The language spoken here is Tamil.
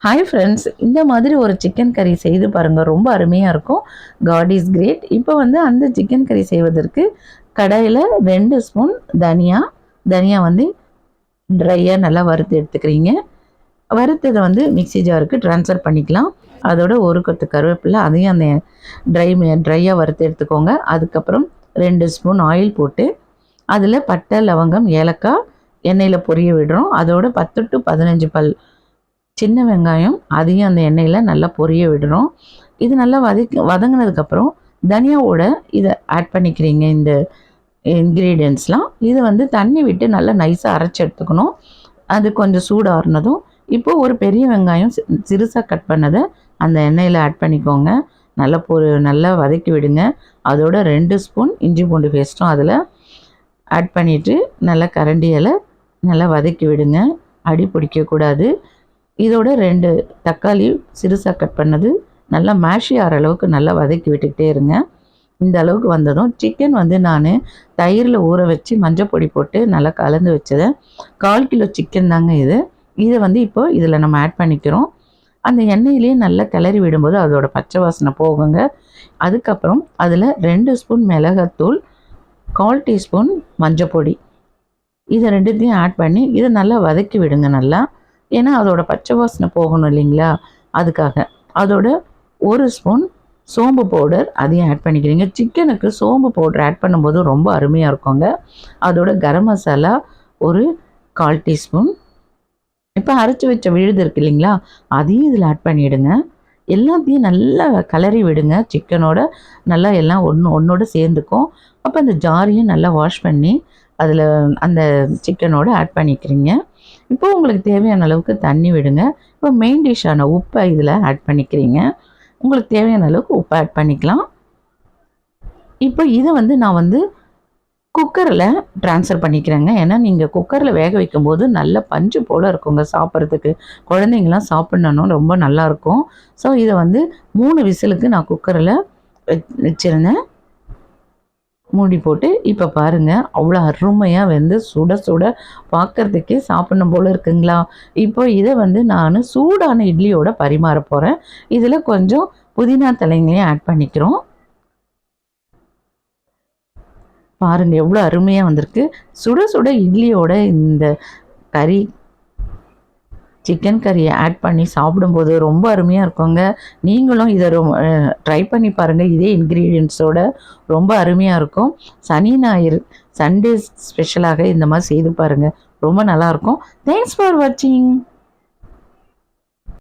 ஹாய் ஃப்ரெண்ட்ஸ், இந்த மாதிரி ஒரு சிக்கன் கறி செய்து பாருங்கள். ரொம்ப அருமையாக இருக்கும். God is great. இப்போ வந்து அந்த சிக்கன் கறி செய்வதற்கு கடாயில் 2 ஸ்பூன் தனியா வந்து ட்ரையாக நல்லா வறுத்து எடுத்துக்கிறீங்க. வறுத்ததை வந்து மிக்ஸி ஜாருக்கு ட்ரான்ஸ்ஃபர் பண்ணிக்கலாம். அதோட ஒரு கொத்து கருவேப்பிலை அதையும் அந்த ட்ரையாக வறுத்து எடுத்துக்கோங்க. அதுக்கப்புறம் 2 ஸ்பூன் ஆயில் போட்டு அதில் பட்டை, லவங்கம், ஏலக்காய் எண்ணெயில் பொரிய விடுறோம். அதோட 10 to 15 பல் சின்ன வெங்காயம் அதையும் அந்த எண்ணெயில் நல்லா பொரிய விடுறோம். இது நல்லா வதங்கினதுக்கப்புறம் தனியாவோட இதை ஆட் பண்ணிக்கிறீங்க. இந்த இன்க்ரீடியன்ட்ஸ்லாம் இது வந்து தண்ணி விட்டு நல்லா நைஸாக அரைச்சி எடுத்துக்கணும். அது கொஞ்சம் சூடாறுனதும் இப்போது ஒரு பெரிய வெங்காயம் சிறுசாக கட் பண்ணதை அந்த எண்ணெயில் ஆட் பண்ணிக்கோங்க. நல்லா வதக்கி விடுங்க. அதோட 2 ஸ்பூன் இஞ்சி பூண்டு பேஸ்ட்டும் அதில் ஆட் பண்ணிவிட்டு நல்லா கரண்டியால் நல்லா வதக்கி விடுங்க. அடி பிடிக்கக்கூடாது. இதோட 2 தக்காளி சிறுசாக கட் பண்ணது நல்லா மேஷி ஆகிற அளவுக்கு நல்லா வதக்கி விட்டுக்கிட்டே இருங்க. இந்த அளவுக்கு வந்ததும் சிக்கன் வந்து நான் தயிரில் ஊற வச்சு மஞ்சள் பொடி போட்டு நல்லா கலந்து வச்சதை 1/4 கிலோ சிக்கன் தாங்க இது. இதை வந்து இப்போ இதில் நம்ம ஆட் பண்ணிக்கிறோம். அந்த எண்ணெயிலேயே நல்லா கிளறி விடும்போது அதோட பச்சை வாசனை போகுங்க. அதுக்கப்புறம் அதில் 2 ஸ்பூன் மிளகாத்தூள், 1/4 டீஸ்பூன் மஞ்சள் பொடி, இதை 2த்தையும் ஆட் பண்ணி இதை நல்லா வதக்கி விடுங்க நல்லா. ஏன்னா அதோட பச்சை வாசனை போகணும் இல்லைங்களா, அதுக்காக. அதோட 1 ஸ்பூன் சோம்பு பவுடர் அதையும் ஆட் பண்ணிக்கிறீங்க. சிக்கனுக்கு சோம்பு பவுடர் ஆட் பண்ணும்போது ரொம்ப அருமையாக இருக்குங்க. அதோட கரம் மசாலா ஒரு 1/4 டீஸ்பூன். இப்போ அரைச்சி வச்ச விழுது இருக்கு இல்லைங்களா, அதையும் இதில் ஆட் பண்ணிவிடுங்க. எல்லாத்தையும் நல்லா கிளறி விடுங்க. சிக்கனோட நல்லா எல்லாம் ஒன்றோடு சேர்ந்துக்கும். அப்போ அந்த ஜாரையும் நல்லா வாஷ் பண்ணி அதில் அந்த சிக்கனோட ஆட் பண்ணிக்கிறீங்க. இப்போ உங்களுக்கு தேவையான அளவுக்கு தண்ணி விடுங்க. இப்போ மெயின் டிஷ்ஷான உப்பை இதில் ஆட் பண்ணிக்கிறீங்க. உங்களுக்கு தேவையான அளவுக்கு உப்பை ஆட் பண்ணிக்கலாம். இப்போ இதை வந்து நான் வந்து குக்கரில் ட்ரான்ஸ்ஃபர் பண்ணிக்கிறேங்க. ஏன்னா நீங்கள் குக்கரில் வேக வைக்கும்போது நல்ல பஞ்சு போல் இருக்குங்க சாப்பிட்றதுக்கு. குழந்தைங்களாம் சாப்பிட்ணும், ரொம்ப நல்லாயிருக்கும். ஸோ இதை வந்து 3 விசிலுக்கு நான் குக்கரில் வச்சுருந்தேன். மூடி போட்டு இப்போ பாருங்கள், அவ்வளோ அருமையாக வெந்து சுட சுட பார்க்குறதுக்கே சாப்பிடணும் போல் இருக்குங்களா. இப்போ இதை வந்து நான் சூடான இட்லியோட பரிமாற போகிறேன். இதில் கொஞ்சம் புதினா தலைங்களையும் ஆட் பண்ணிக்கிறோம். பாருங்கள் எவ்வளோ அருமையாக வந்திருக்கு. சுட சுட இட்லியோட இந்த கறி சிக்கன் கறியை ஆட் பண்ணி சாப்பிடும்போது ரொம்ப அருமையாக இருக்குங்க. நீங்களும் இதை ட்ரை பண்ணி பாருங்கள். இதே இன்க்ரீடியன்ட்ஸோட ரொம்ப அருமையாக இருக்கும். சனி ஞாயிறு சண்டே ஸ்பெஷலாக இந்த மாதிரி செய்து பாருங்கள். ரொம்ப நல்லாயிருக்கும். தேங்க்ஸ் ஃபார் வாட்சிங்.